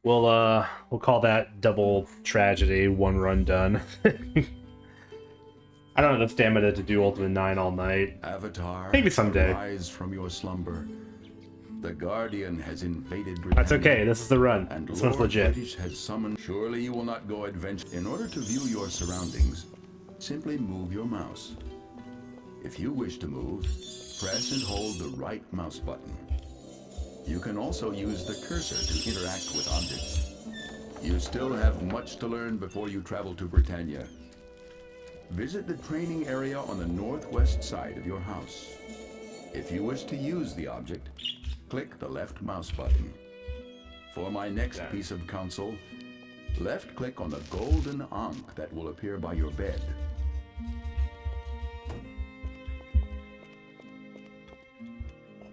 We'll call that double tragedy, one run done. I don't have the stamina to do Ultima IX all night. Avatar, Maybe someday. Rise from your slumber. The Guardian has invaded Britannia. That's okay, this is the run. And This one's Lord legit. British has summoned. Surely you will not go adventure. In order to view your surroundings, simply move your mouse. If you wish to move, press and hold the right mouse button. You can also use the cursor to interact with objects. You still have much to learn before you travel to Britannia. Visit the training area on the northwest side of your house. If you wish to use the object, click the left mouse button. For my next piece of counsel, left-click on the golden ankh that will appear by your bed.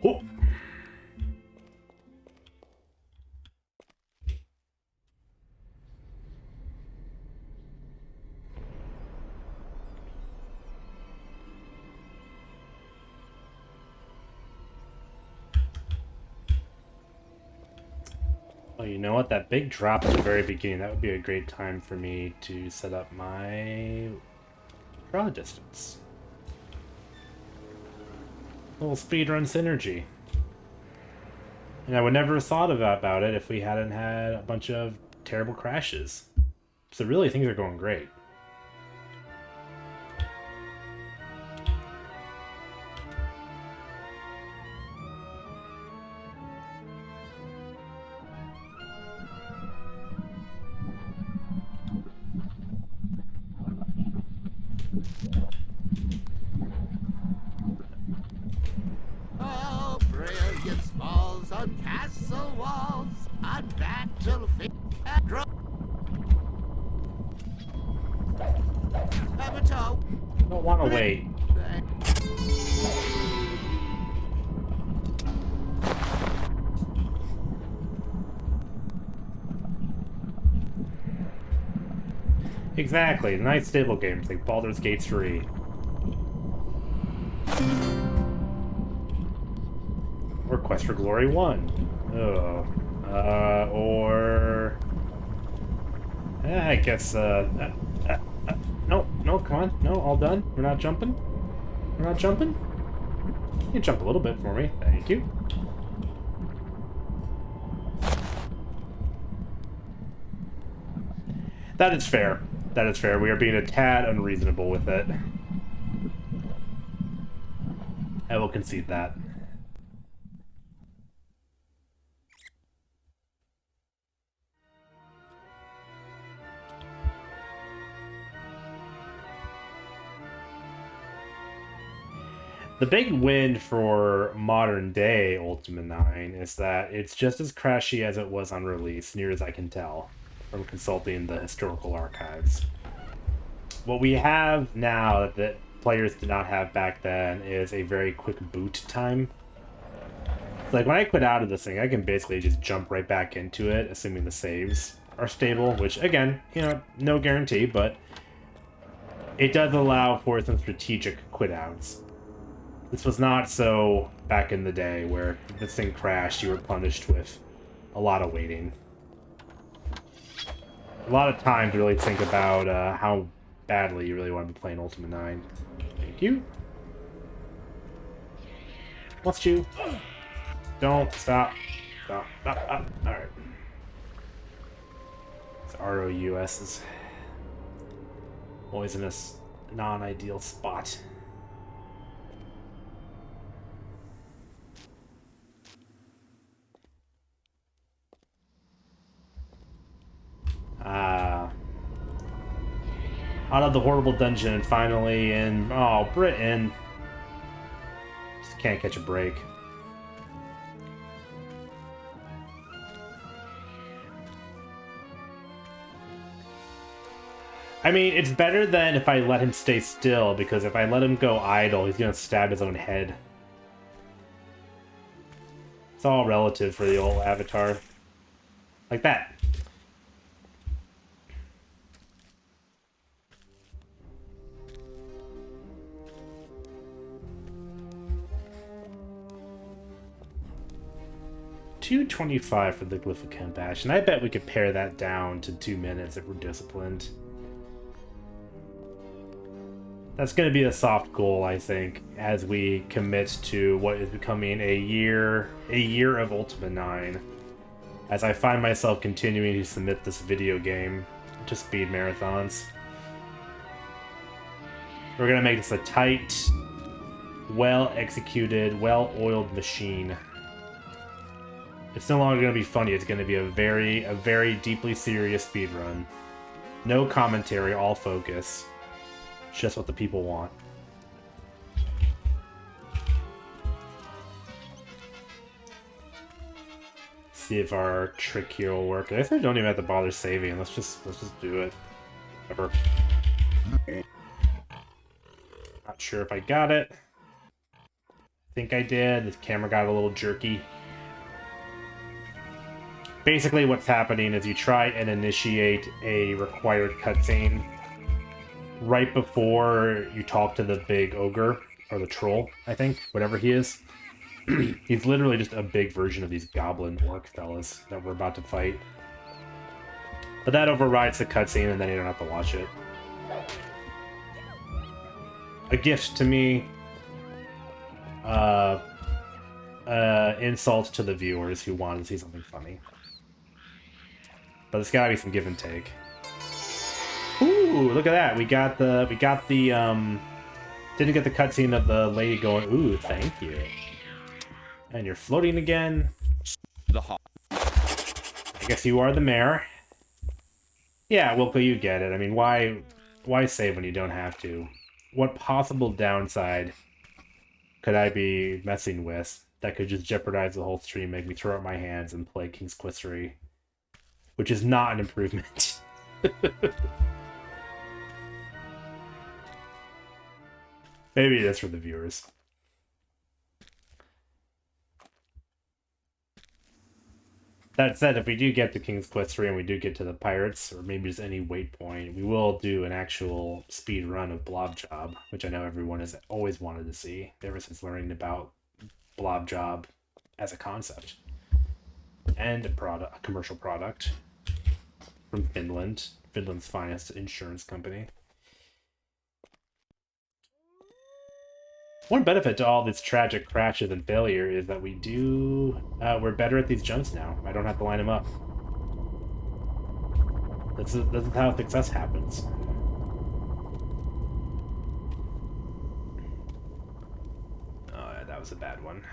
Oh. Oh, you know what? That big drop at the very beginning, that would be a great time for me to set up my draw distance. Little speedrun synergy. And I would never have thought about it if we hadn't had a bunch of terrible crashes. So really, things are going great. Oh, brilliance falls on castle walls, on battlefield. Avatar. I don't want to wait. Exactly, nice stable games like Baldur's Gate 3. Or Quest for Glory 1. Oh. Or... I guess, no, no, come on. No, all done. We're not jumping? We're not jumping? You can jump a little bit for me. Thank you. That is fair. That is fair. We are being a tad unreasonable with it. I will concede that. The big win for modern day Ultima IX is that it's just as crashy as it was on release, near as I can tell, from consulting the historical archives. What we have now that players did not have back then is a very quick boot time. So like when I quit out of this thing, I can basically just jump right back into it, assuming the saves are stable, which again, you know, no guarantee, but it does allow for some strategic quit outs. This was not so back in the day where if this thing crashed, you were punished with a lot of waiting. A lot of time to really think about how badly you really want to be playing Ultima IX. Thank you. Must you? Don't stop. Stop. Stop. Stop. Alright. It's ROUS is always in a non-ideal spot. Out of the horrible dungeon and finally in... Oh, Britain. Just can't catch a break. I mean, it's better than if I let him stay still, because if I let him go idle, he's gonna stab his own head. It's all relative for the old Avatar. Like that. 2:25 for the Glyph of Compassion. I bet we could pare that down to 2 minutes if we're disciplined. That's going to be a soft goal, I think, as we commit to what is becoming a year of Ultima IX. As I find myself continuing to submit this video game to speed marathons. We're going to make this a tight, well-executed, well-oiled machine. It's no longer going to be funny, it's going to be a very deeply serious speedrun. No commentary, all focus. It's just what the people want. See if our trick here will work. I guess I don't even have to bother saving. Let's just do it. Whatever. Not sure if I got it. I think I did. The camera got a little jerky. Basically what's happening is you try and initiate a required cutscene right before you talk to the big ogre, or the troll, I think, whatever he is. He's literally just a big version of these goblin orc fellas that we're about to fight. But that overrides the cutscene and then you don't have to watch it. A gift to me. Insult to the viewers who want to see something funny. But there's gotta be some give and take. Ooh, look at that. We got the didn't get the cutscene of the lady going, ooh, thank you. And you're floating again. I guess you are the mayor. Yeah, Wilco, you get it. I mean, why save when you don't have to? What possible downside could I be messing with that could just jeopardize the whole stream, make me throw up my hands and play King's Quest 3? Which is not an improvement. Maybe it is for the viewers. That said, if we do get to King's Quest 3 and we do get to the pirates, or maybe just any waypoint, we will do an actual speed run of Blob Job, which I know everyone has always wanted to see, ever since learning about Blob Job as a concept. And a commercial product from Finland, Finland's finest insurance company. One benefit to all these tragic crashes and failure is that we're better at these jumps now. I don't have to line them up. This is how success happens. Oh, that was a bad one.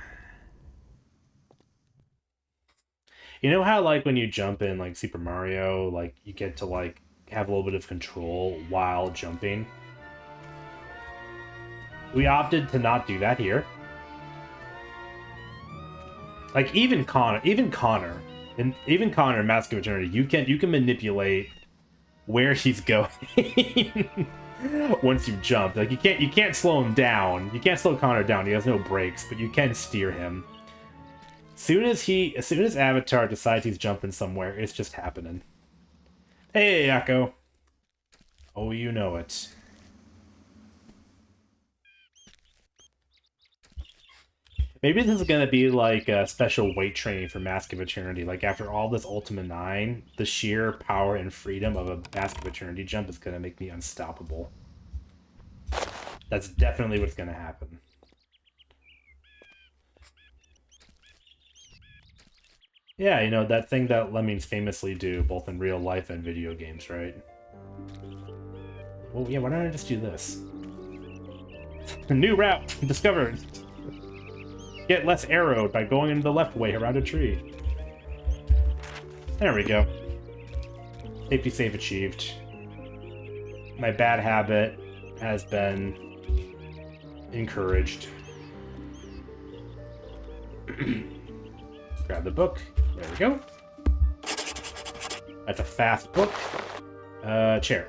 You know how, like, when you jump in, like, Super Mario, like, you get to, like, have a little bit of control while jumping? We opted to not do that here. Like, even Connor in Mask of Eternity, you can manipulate where he's going once you jump. Like, you can't slow him down. You can't slow Connor down. He has no brakes, but you can steer him. As soon as Avatar decides he's jumping somewhere, it's just happening. Hey, Akko. Oh, you know it. Maybe this is going to be like a special weight training for Mask of Eternity. Like, after all this Ultima IX, the sheer power and freedom of a Mask of Eternity jump is going to make me unstoppable. That's definitely what's going to happen. Yeah, you know, that thing that lemmings famously do, both in real life and video games, right? Well, yeah, why don't I just do this? A new route discovered! Get less arrowed by going in the left way around a tree. There we go. Safety save achieved. My bad habit has been encouraged. Grab the book. There we go. That's a fast book. Chair.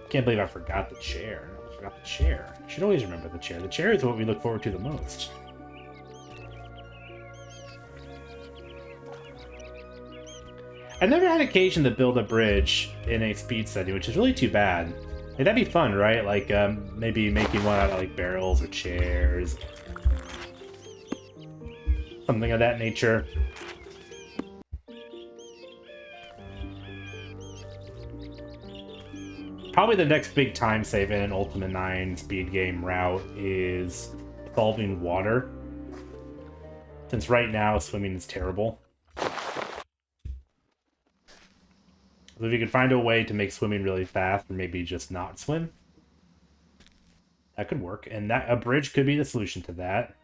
Can't believe I forgot the chair. I forgot the chair. I should always remember the chair. The chair is what we look forward to the most. I've never had occasion to build a bridge in a speed setting, which is really too bad. Hey, that'd be fun, right? Like, maybe making one out of, like, barrels or chairs. Something of that nature. Probably the next big time save in an Ultima IX speed game route is solving water. Since right now, swimming is terrible. So if you could find a way to make swimming really fast, or maybe just not swim, that could work. And that a bridge could be the solution to that.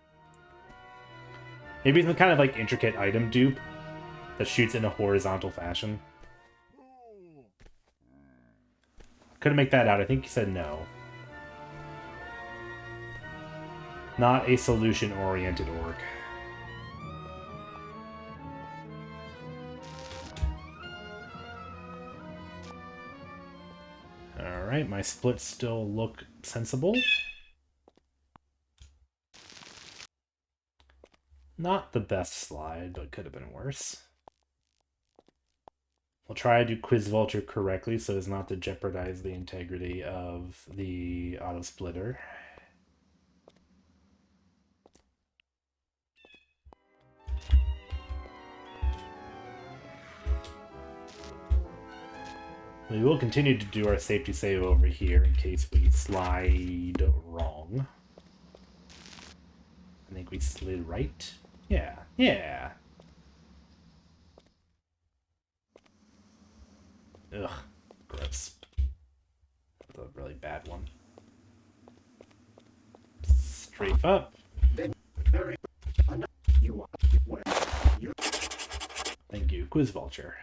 Maybe some kind of like intricate item dupe that shoots in a horizontal fashion. Couldn't make that out. I think he said no. Not a solution-oriented orc. Alright, my splits still look sensible. Not the best slide, but could have been worse. We'll try to do Quiz Vulture correctly so as not to jeopardize the integrity of the auto splitter. We will continue to do our safety save over here in case we slide wrong. I think we slid right. Yeah, yeah. Ugh, gross. That's a really bad one. Strafe up. Thank you, Quiz Vulture.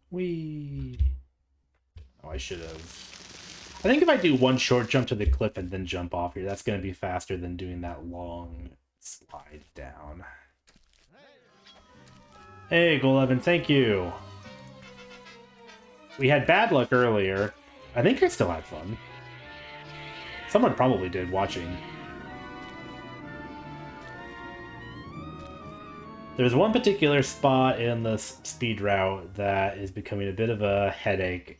Whee! Oh, I should have. I think if I do one short jump to the cliff and then jump off here, that's going to be faster than doing that long slide down. Hey, Golevan, thank you. We had bad luck earlier. I think I still had fun. Someone probably did watching. There's one particular spot in the speed route that is becoming a bit of a headache.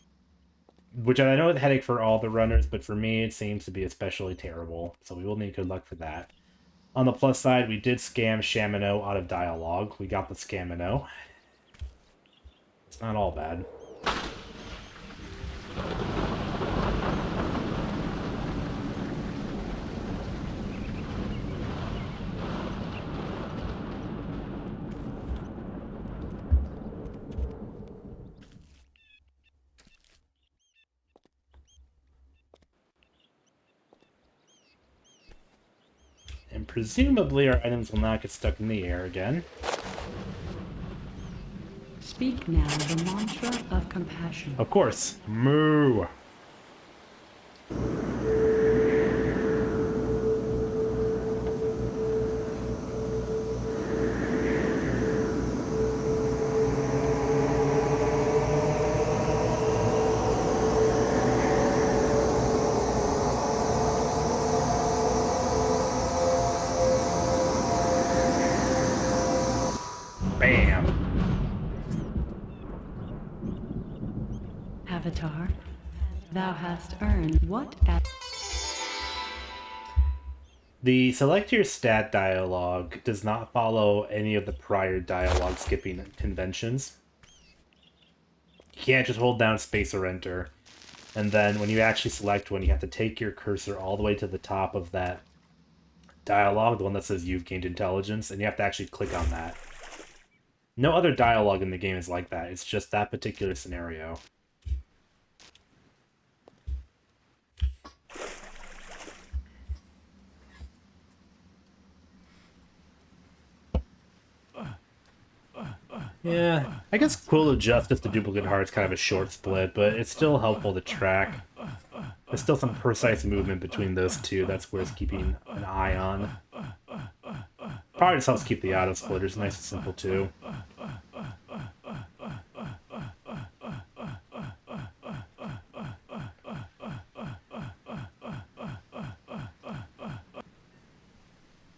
Which I know is a headache for all the runners, but for me it seems to be especially terrible. So we will need good luck for that. On the plus side, we did scam Shamino out of dialogue. We got the Scamino. It's not all bad. And presumably our items will not get stuck in the air again. Speak now the mantra of compassion. Of course. Moo! Avatar, thou hast earned what at... The select your stat dialogue does not follow any of the prior dialogue skipping conventions. You can't just hold down space or enter. And then when you actually select one, you have to take your cursor all the way to the top of that dialogue, the one that says you've gained intelligence, and you have to actually click on that. No other dialogue in the game is like that. It's just that particular scenario. Yeah, I guess Quill of Justice to Duplicate Heart's kind of a short split, but it's still helpful to track. There's still some precise movement between those two. That's worth keeping an eye on. Probably just helps keep the auto splitters nice and simple too.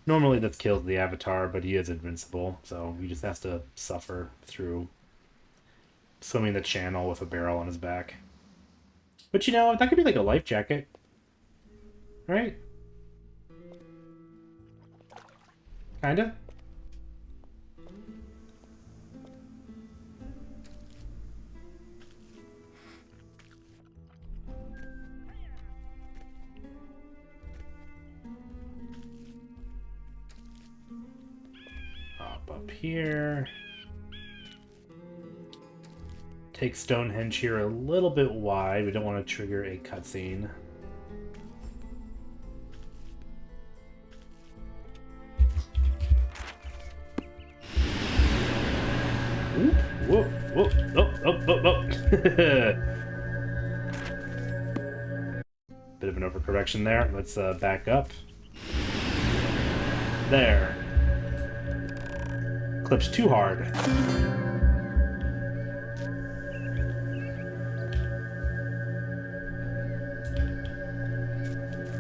Normally this kills the Avatar, but he is invincible, so he just has to suffer through swimming the channel with a barrel on his back. But you know, that could be like a life jacket. Right? Kinda. Up here. Take Stonehenge here a little bit wide. We don't want to trigger a cutscene. Whoop, whoop, whoop, oh, oh, oh, oh. Bit of an overcorrection there. Let's back up. There. Clips too hard.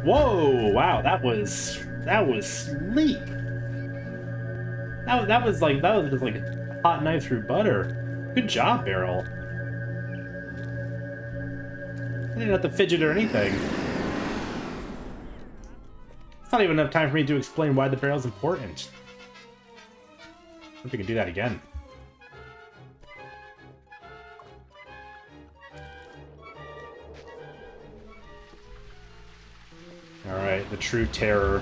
Whoa! Wow, that was sleek. That was just like a hot knife through butter. Good job, Barrel. I didn't have to fidget or anything. It's not even enough time for me to explain why the barrel's important. I wonder if we can do that again. Alright, the true terror.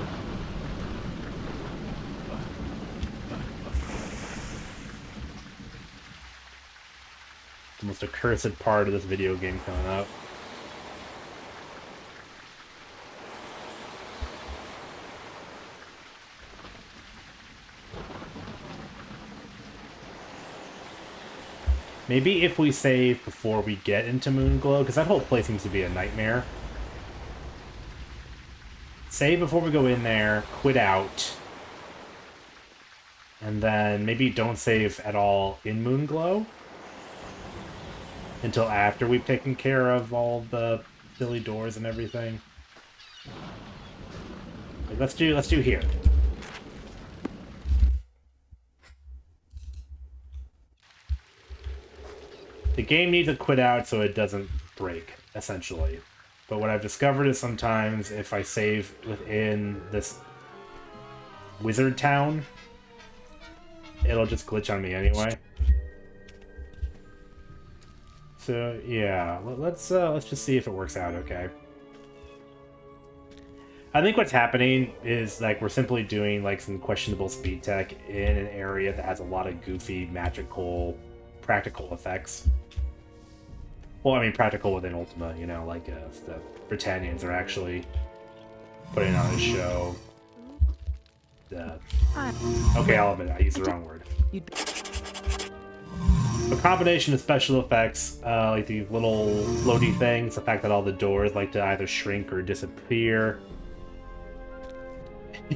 The most accursed part of this video game coming up. Maybe if we save before we get into Moonglow, because that whole place seems to be a nightmare. Save before we go in there, quit out, and then maybe don't save at all in Moonglow until after we've taken care of all the silly doors and everything. Like, let's do here. The game needs to quit out so it doesn't break, essentially. But what I've discovered is sometimes if I save within this wizard town, it'll just glitch on me anyway. So yeah, let's just see if it works out okay. I think what's happening is like we're simply doing like some questionable speed tech in an area that has a lot of goofy, magical, practical effects. Well, I mean, practical within Ultima, you know, like if the Britannians are actually putting on a show. Okay, I'll admit it, I used the wrong word. A combination of special effects, like these little floaty things, the fact that all the doors like to either shrink or disappear.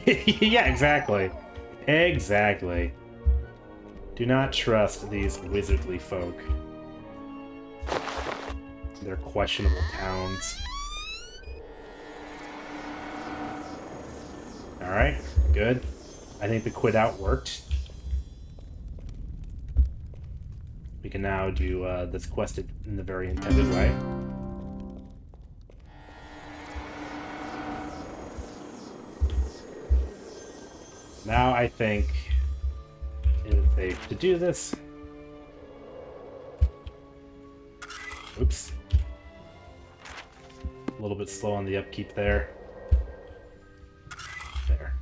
Yeah, exactly. Exactly. Do not trust these wizardly folk. They're questionable towns. Alright, good. I think the quit out worked. We can now do this quest in the very intended way. Now I think it is safe to do this. Oops. A little bit slow on the upkeep there. There.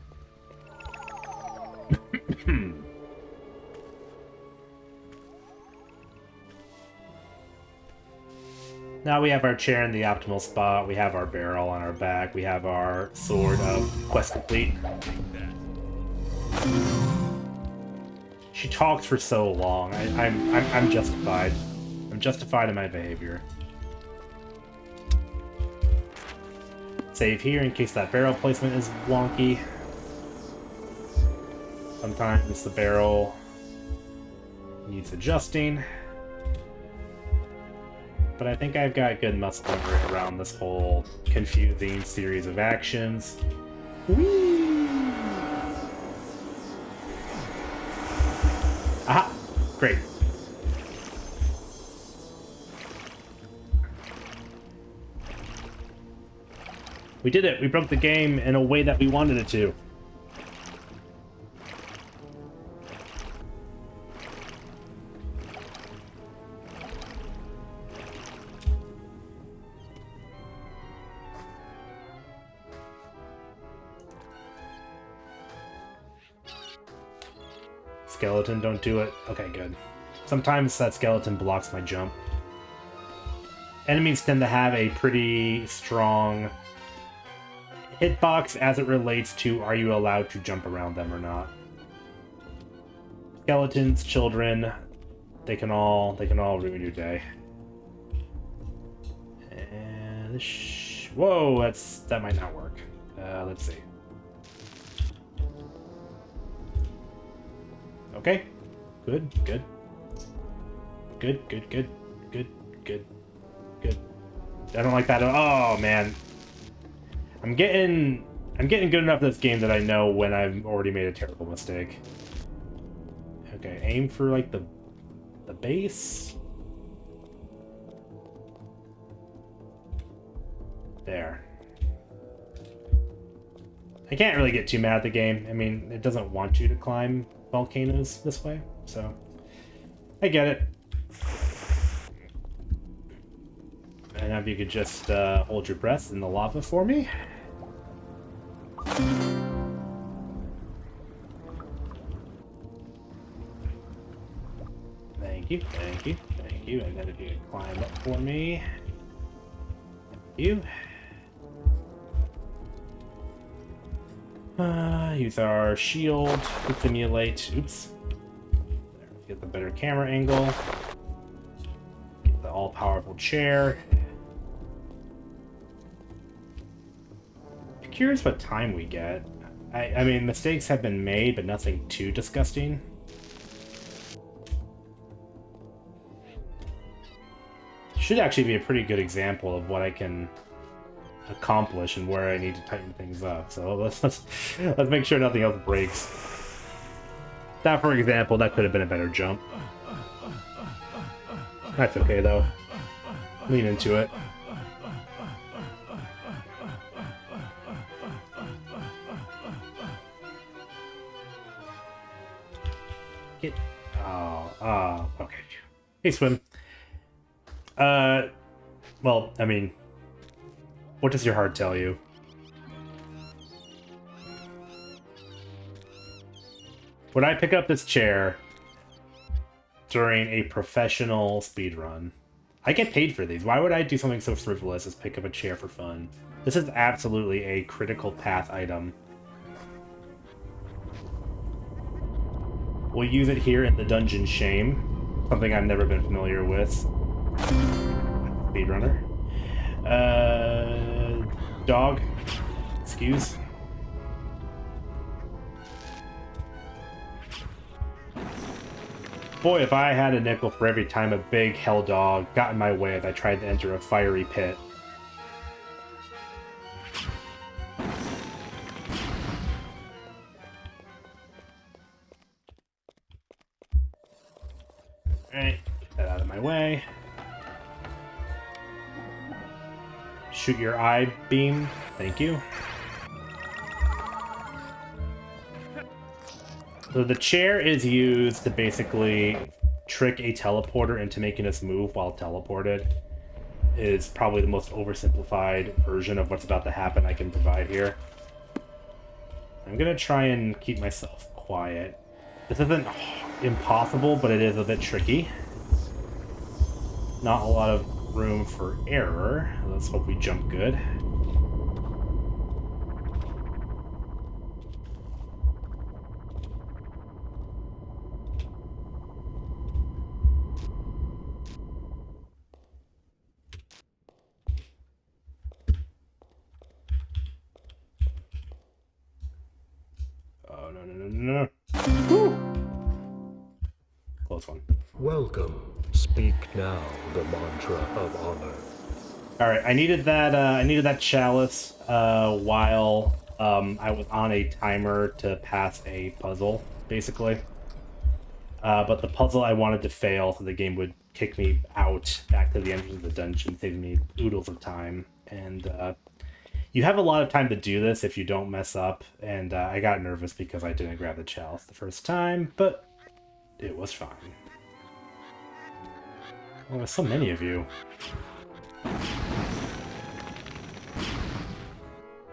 Now we have our chair in the optimal spot, we have our barrel on our back, we have our sword of quest complete. She talked for so long. I'm justified. I'm justified in my behavior. Save here in case that barrel placement is wonky. Sometimes the barrel needs adjusting. But I think I've got good muscle memory around this whole confusing series of actions. Whee! Aha! Great. We did it! We broke the game in a way that we wanted it to. Skeleton, don't do it. Okay, good. Sometimes that skeleton blocks my jump. Enemies tend to have a pretty strong hitbox as it relates to are you allowed to jump around them or not. Skeletons, children, they can all ruin your day. And whoa, that might not work. Let's see. Okay. Good. I don't like that. Oh man. I'm getting good enough at this game that I know when I've already made a terrible mistake. Okay, aim for like the base. There. I can't really get too mad at the game. I mean, it doesn't want you to climb volcanoes this way, so I get it. And now if you could just hold your breath in the lava for me. Thank you. And then if you could climb up for me. Thank you. Use our shield to simulate. Oops. There, get the better camera angle. Get the all-powerful chair. I'm curious what time we get. I mean, mistakes have been made, but nothing too disgusting. Should actually be a pretty good example of what I can accomplish and where I need to tighten things up. So let's make sure nothing else breaks. That, for example, that could have been a better jump. That's okay though. Lean into it. Get. Oh, okay. Hey, swim. Well, I mean, what does your heart tell you? Would I pick up this chair during a professional speedrun? I get paid for these. Why would I do something so frivolous as pick up a chair for fun? This is absolutely a critical path item. We'll use it here in the Dungeon Shame, something I've never been familiar with. Speedrunner. Dog. Excuse. Boy, if I had a nickel for every time a big hell dog got in my way as I tried to enter a fiery pit. Alright, get that out of my way. Shoot your eye beam. Thank you. So the chair is used to basically trick a teleporter into making us move while teleported. Is probably the most oversimplified version of what's about to happen I can provide here. I'm gonna try and keep myself quiet. This isn't impossible, but it is a bit tricky. Not a lot of room for error. Let's hope we jump good. Oh, no. Woo! Close one. Welcome. Speak now the mantra of honor. All right, I needed that chalice while I was on a timer to pass a puzzle, basically. But the puzzle I wanted to fail, so the game would kick me out back to the entrance of the dungeon, saving me oodles of time. And you have a lot of time to do this if you don't mess up. And I got nervous because I didn't grab the chalice the first time, but it was fine. Oh, there's so many of you.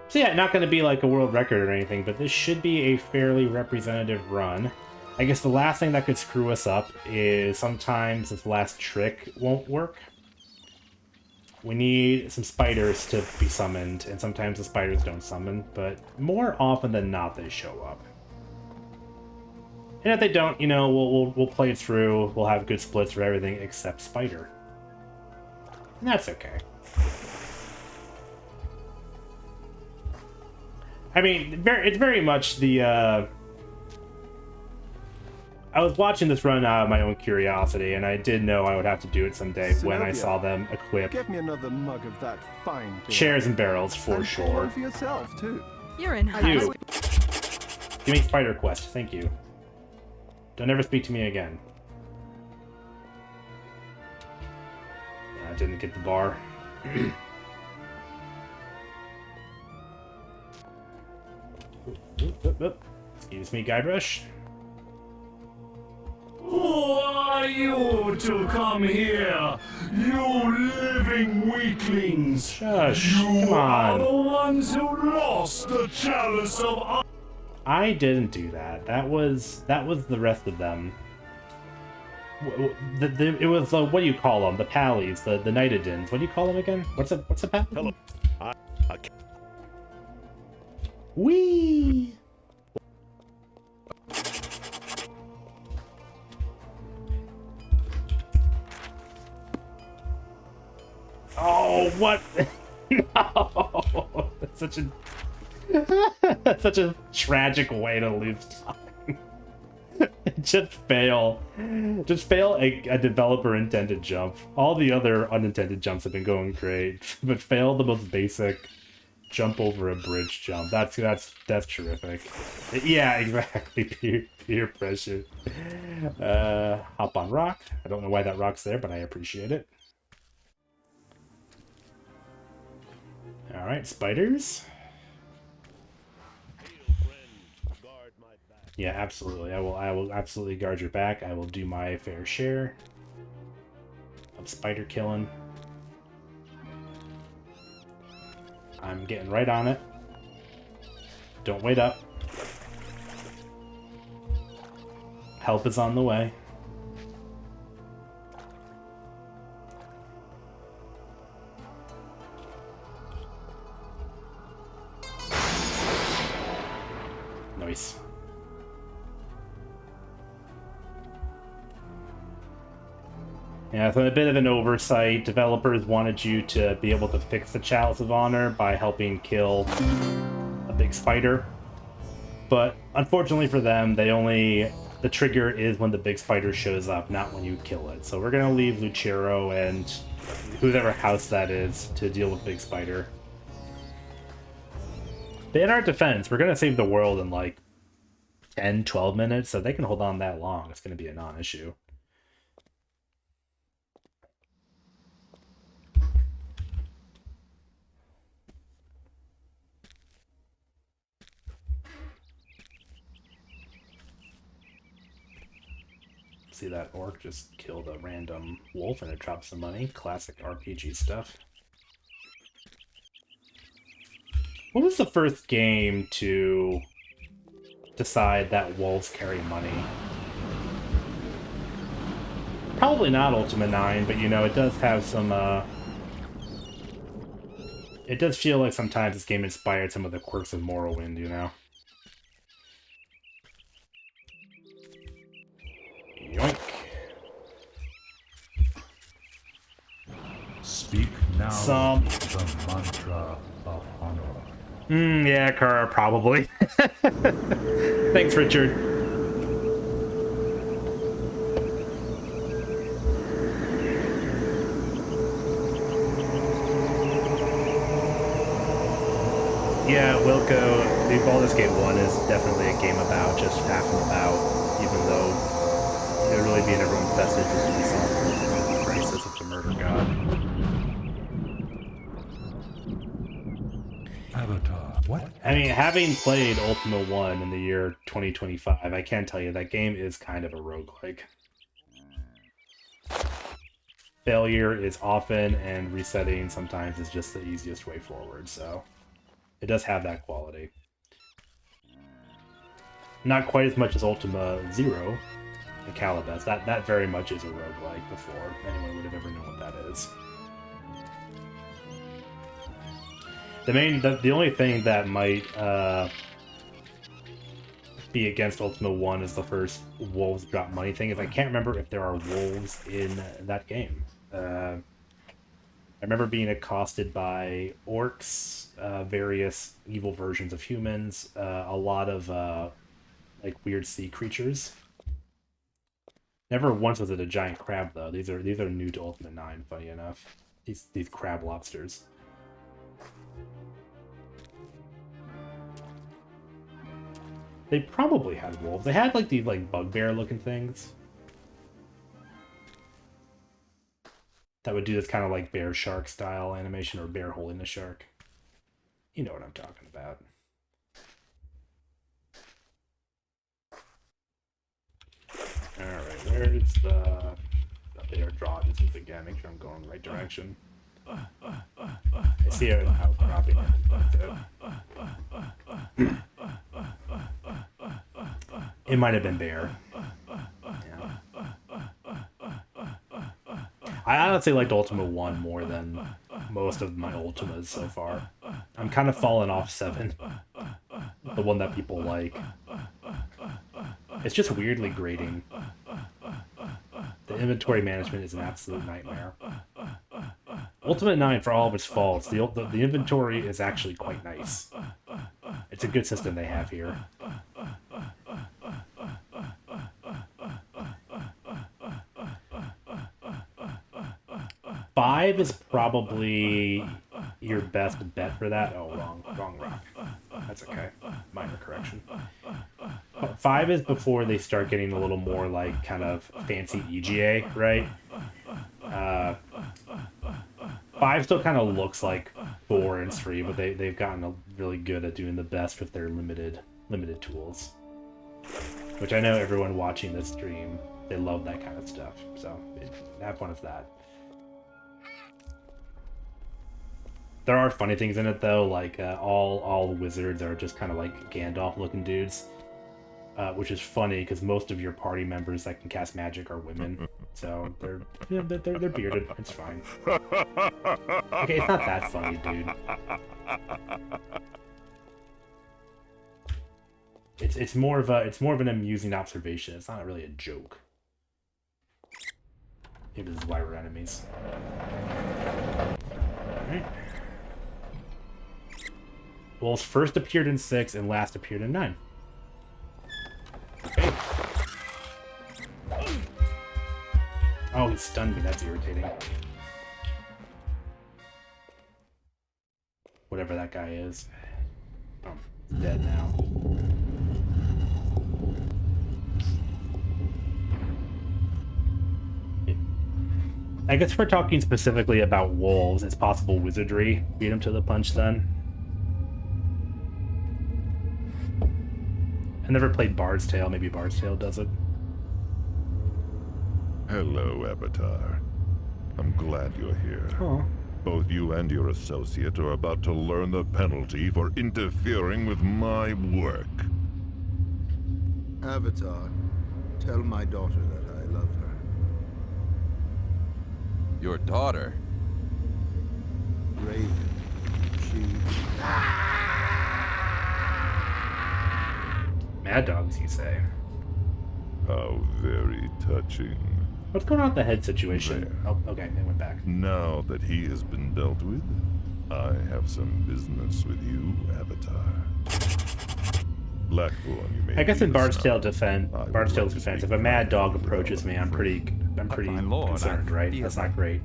So yeah, not going to be like a world record or anything, but this should be a fairly representative run. I guess the last thing that could screw us up is sometimes this last trick won't work. We need some spiders to be summoned, and sometimes the spiders don't summon, but more often than not they show up. And if they don't, you know, we'll play it through, we'll have good splits for everything except spider. And that's okay. I mean, it's very much the, I was watching this run out of my own curiosity, and I did know I would have to do it someday when I saw them equip Get me another mug of that fine beer. chairs and barrels for And sure. one for yourself too. You're in high You. school. Give me Spider Quest, thank you. Don't ever speak to me again. I didn't get the bar. Excuse me, Guybrush. Who are you to come here, you living weaklings? Shush, You come are the on. ones who lost the chalice of I didn't do that. That was the rest of them. It was what do you call them? The Pallies, the Nightedins. What do you call them again? What's a pal? Hello. Wee. Oh, what? No! That's such a such a tragic way to lose time. Just fail a developer intended jump. All the other unintended jumps have been going great, but fail the most basic jump over a bridge jump. That's terrific. Yeah, exactly. Peer pressure. Hop on rock. I don't know why that rock's there, but I appreciate it. All right, spiders. Yeah, absolutely. I will absolutely guard your back. I will do my fair share of spider killing. I'm getting right on it. Don't wait up. Help is on the way. Nice. Yeah, so a bit of an oversight. Developers wanted you to be able to fix the Chalice of Honor by helping kill a big spider. But unfortunately for them, the trigger is when the big spider shows up, not when you kill it. So we're gonna leave Lucero and whoever house that is to deal with big spider. But in our defense, we're gonna save the world in like 10, 12 minutes, so they can hold on that long. It's gonna be a non-issue. See that orc just killed a random wolf and it dropped some money. Classic RPG stuff. What was the first game to decide that wolves carry money? Probably not Ultima IX, but you know, it does have some, it does feel like sometimes this game inspired some of the quirks of Morrowind, you know? Yoink. Speak now the mantra of honor. Yeah, Kara, probably. Thanks, Richard. Yeah, Wilco, the Baldur's Gate 1 is definitely a game about just faffing about, even though it would really be in everyone's best interest to be solved. Christ, that's such a murder god. Avatar. What? I mean, having played Ultima 1 in the year 2025, I can tell you that game is kind of a roguelike. Failure is often, and resetting sometimes is just the easiest way forward, so it does have that quality. Not quite as much as Ultima Zero, the Calabas. That very much is a roguelike before anyone would have ever known what that is. The only thing that might be against Ultima 1 is the first wolves drop money thing. Is I can't remember if there are wolves in that game. I remember being accosted by orcs, various evil versions of humans, a lot of like weird sea creatures. Never once was it a giant crab though. These are new to Ultima 9, funny enough. These crab lobsters. They probably had wolves. They had like these like bugbear looking things that would do this kind of like bear shark style animation, or bear holding a shark. You know what I'm talking about. Alright, where's the bear draw distance again? Make sure I'm going in the right direction. I see it out cropping. It might have been bear. Yeah. I honestly liked Ultima 1 more than most of my Ultimas so far. I'm kind of falling off 7. The one that people like. It's just weirdly grating. The inventory management is an absolute nightmare. Ultima 9, for all of its faults, the inventory is actually quite nice. It's a good system they have here. 5 is probably your best bet for that. Oh, wrong rock. That's okay. Minor correction. 5 is before they start getting a little more like kind of fancy EGA, right? 5 still kind of looks like 4 and 3, but they've gotten really good at doing the best with their limited tools. Which I know everyone watching this stream, they love that kind of stuff. So have fun with that. There are funny things in it though, like all wizards are just kind of like Gandalf looking dudes, which is funny because most of your party members that can cast magic are women, so they're bearded. It's fine. Okay, it's not that funny, dude. It's more of an amusing observation. It's not really a joke. Maybe this is why we're enemies. All right. Wolves first appeared in 6 and last appeared in 9. Okay. Oh, he stunned me. That's irritating. Whatever that guy is. Oh, he's dead now. I guess if we're talking specifically about wolves, it's possible wizardry beat him to the punch then. I never played Bard's Tale. Maybe Bard's Tale does it. Hello, Avatar. I'm glad you're here. Oh. Both you and your associate are about to learn the penalty for interfering with my work. Avatar, tell my daughter that I love her. Your daughter? Raven, she... Mad dogs, you say? How very touching. What's going on with the head situation? There. Oh, okay, it went back. Now that he has been dealt with, I have some business with you, Avatar. Blackthorn, you may. I guess in Bard's Tale's defense, if a mad dog approaches me, I'm pretty concerned, right? That's not great.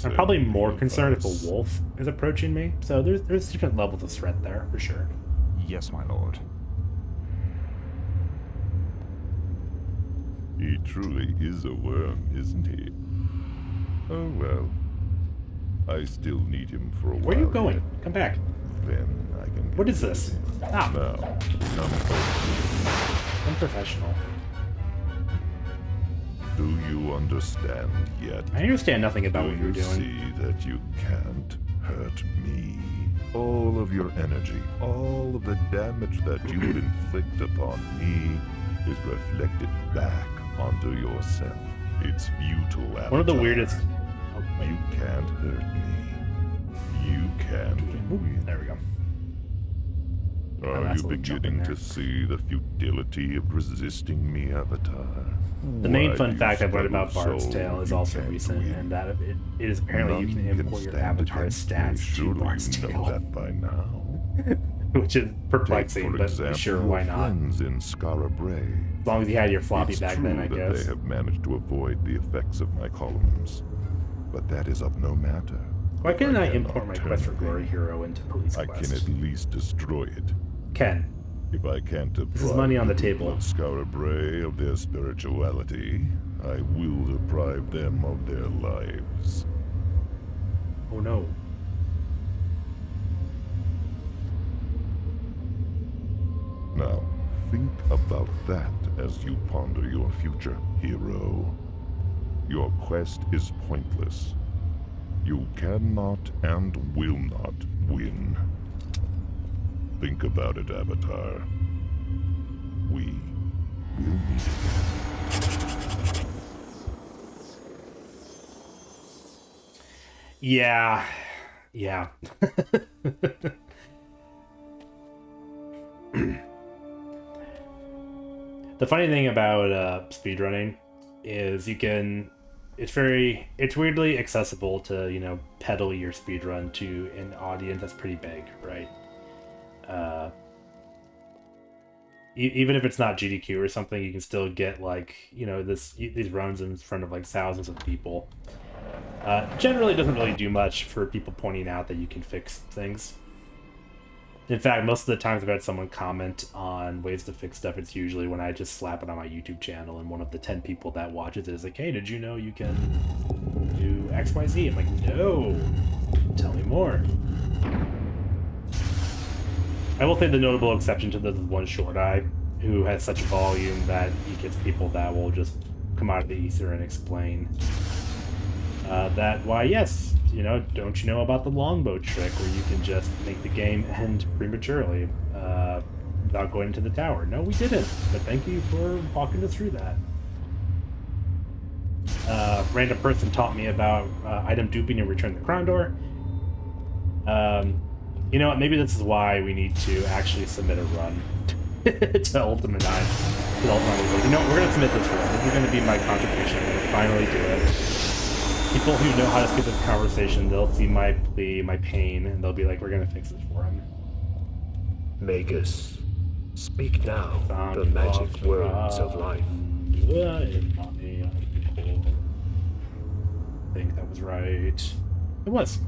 I'm probably more concerned if a wolf is approaching me. So there's different levels of threat there for sure. Yes, my lord. He truly is a worm, isn't he? Oh well. I still need him for a while. Where are you going? Come back. Then I can. What is this? Stop. Now, come close. Unprofessional. Do you understand yet? I understand nothing about what you're doing. See that you can't hurt me. all of your energy, all of the damage that you inflict upon me is reflected back onto yourself. It's futile, Avatar. One of the weirdest. Oh, wait. You can't hurt me. You can't win. There we go. Are that's you a little jump in beginning there. to see the futility of resisting me, Avatar? The main Why fun do you fact I've learned struggle about Bard's so Tale is you also can't recent, win? and that it is apparently you can None import your stand avatar's against me. stats to Surely Bard's you know Tale, that by now. which is Take, perplexing, for but example, sure, your why not? friends in Skara Brae. As long as you had your floppy It's back true then, I that guess. they have managed to avoid the effects of my columns, but that is of no matter. Why If couldn't I cannot import my turn Quest for it Glory in, hero into Police I can Quest? at least destroy it. Ken, If I can't this is deprive money on the the people table. of Skara Brae of their spirituality, I will deprive them of their lives. Oh no. Now, think about that as you ponder your future, hero. Your quest is pointless. You cannot and will not win. Think about it, Avatar. We will meet again. Yeah. Yeah. The funny thing about speedrunning is it's weirdly accessible to, you know, peddle your speedrun to an audience that's pretty big, right? Even if it's not GDQ or something, you can still get, like, you know, these runs in front of like thousands of people. Generally doesn't really do much for people pointing out that you can fix things. In fact, most of the times I've had someone comment on ways to fix stuff, it's usually when I just slap it on my YouTube channel and one of the 10 people that watches it is like, hey, did you know you can do XYZ? I'm like, no, tell me more. I will say the notable exception to this is one Short Eye, who has such volume that he gets people that will just come out of the ether and explain that, why, yes, you know, don't you know about the longbow trick where you can just make the game end prematurely without going into the tower? No, we didn't, but thank you for walking us through that. Random person taught me about item duping and return the crown door. You know what, maybe this is why we need to actually submit a run to Ultima IX. You know, we're going to submit this run. This is going to be my contribution. I'm going to finally do it. People who know how to skip this conversation, they'll see my plea, my pain, and they'll be like, we're going to fix this for him. Magus, speak now Sound the magic words of life. I think that was right. It was.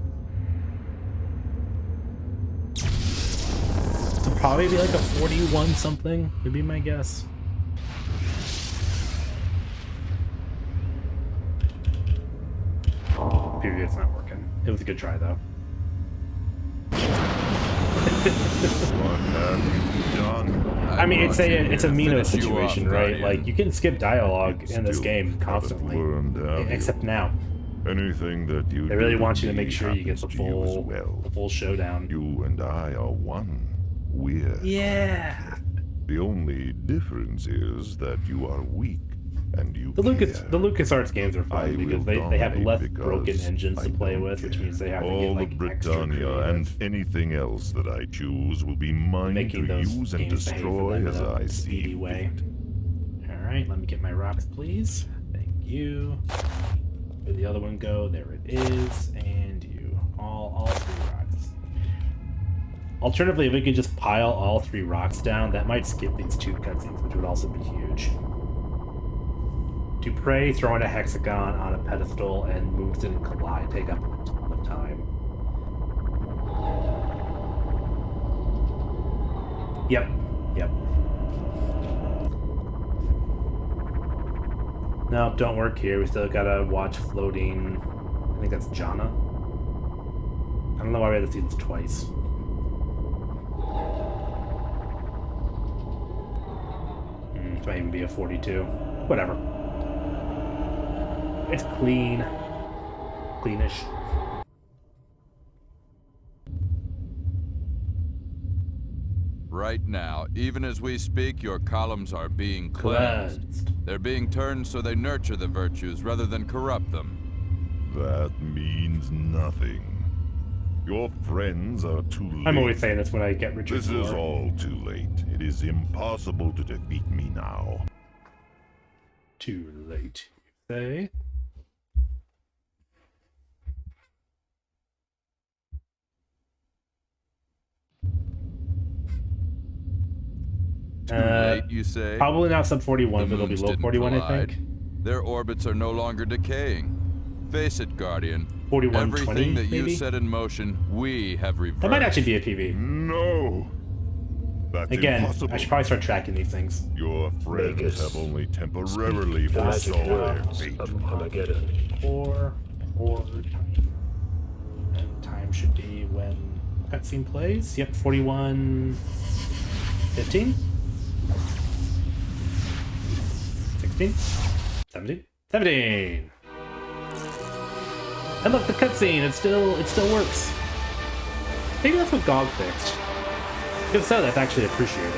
It'll probably be like a 41 something, would be my guess. Period, it's not working. It was a good try though. What have you done? I mean, it's a Mino finish you situation, off, right? Guardian. Like, you can skip dialogue in this Still game haven't constantly, learned, have you? except now. Anything that you They really do want you to me make sure you get happens the to you as full, well. the full showdown. You and I are one. We're Yeah. The only difference is that you are weak and you The care. LucasArts games are I fun because will they have dominate less because broken engines to I play don't with, which care. means they have to All get of like extra Britannia and creative, anything else that I choose will be mine making to those use and games behave for destroy them as in I a see speedy way. fit. All right, let me get my rocks, please. Thank you. Where'd the other one go? There it is. And you. All 3 rocks. Alternatively, if we could just pile all 3 rocks down, that might skip these 2 cutscenes, which would also be huge. To pray, throwing a hexagon on a pedestal and moves it and collide take up a ton of time. Yep. No, don't work here. We still gotta watch floating. I think that's Jana. I don't know why we had to see this twice. This might even be a 42. Whatever. It's clean. Cleanish. Right now, even as we speak, your columns are being cleansed. They're being turned so they nurture the virtues rather than corrupt them. That means nothing. Your friends are too late. I'm always saying this when I get Richard. This is all too late. It is impossible to defeat me now. Too late, you say? Too late, you say? Probably not sub 41, but it'll be low 41, I think. Their orbits are no longer decaying. Face it, Guardian. 4120, everything that maybe? you set in motion, we have reversed. That might actually be a PB. No! That's Again, impossible. I should probably start tracking these things. Your friends Vegas. have only temporarily Magic foresaw their words fate. of Armageddon. Or time. And time should be when cutscene plays. Yep, 41:15? 16? 17? 17! And look, the cutscene, it still works. Maybe that's what GOG fixed. If so, that's actually appreciated.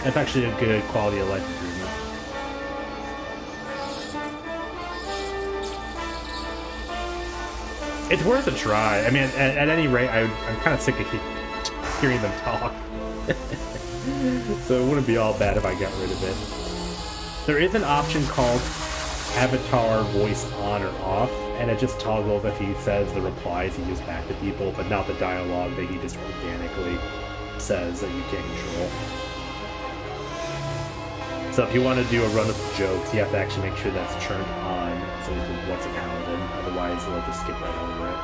That's actually a good quality of life improvement. It's worth a try. I mean, at any rate, I'm kind of sick of hearing them talk. So it wouldn't be all bad if I got rid of it. There is an option called avatar voice on or off, and it just toggles if he says the replies he gives back to people, but not the dialogue that he just organically says that you can't control. So if you want to do a run of jokes, you have to actually make sure that's turned on, so it's what's a paladin, otherwise it'll just skip right over it.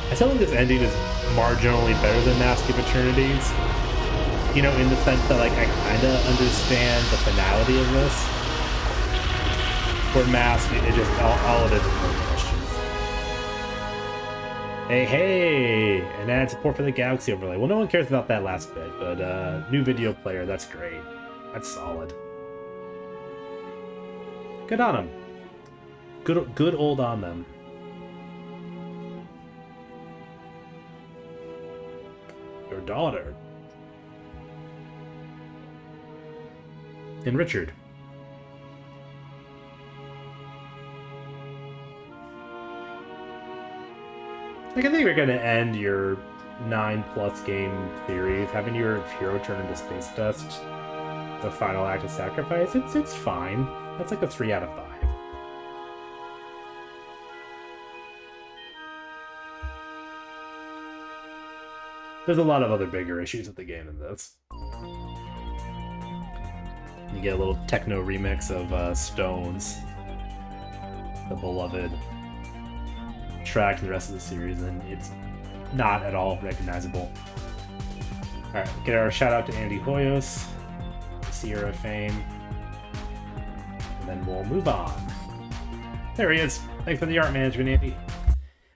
I still think this ending is marginally better than Mask of Eternities. You know, in the sense that, like, I kind of understand the finality of this. Where Mask, it just, all it is more questions. Hey, and add support for the Galaxy overlay. Well, no one cares about that last bit, but new video player, that's great. That's solid. Good on them. Good old on them. Your daughter. And Richard. Like, I think we're gonna end your 9+ game series. Having your hero turn into Space Dust, the final act of sacrifice, it's fine. That's like a 3 out of 5. There's a lot of other bigger issues with the game than this. You get a little techno remix of Stones, the beloved track in the rest of the series, and it's not at all recognizable. Alright, get our shout out to Andy Hoyos, Sierra fame, and then we'll move on. There he is. Thanks for the art management, Andy.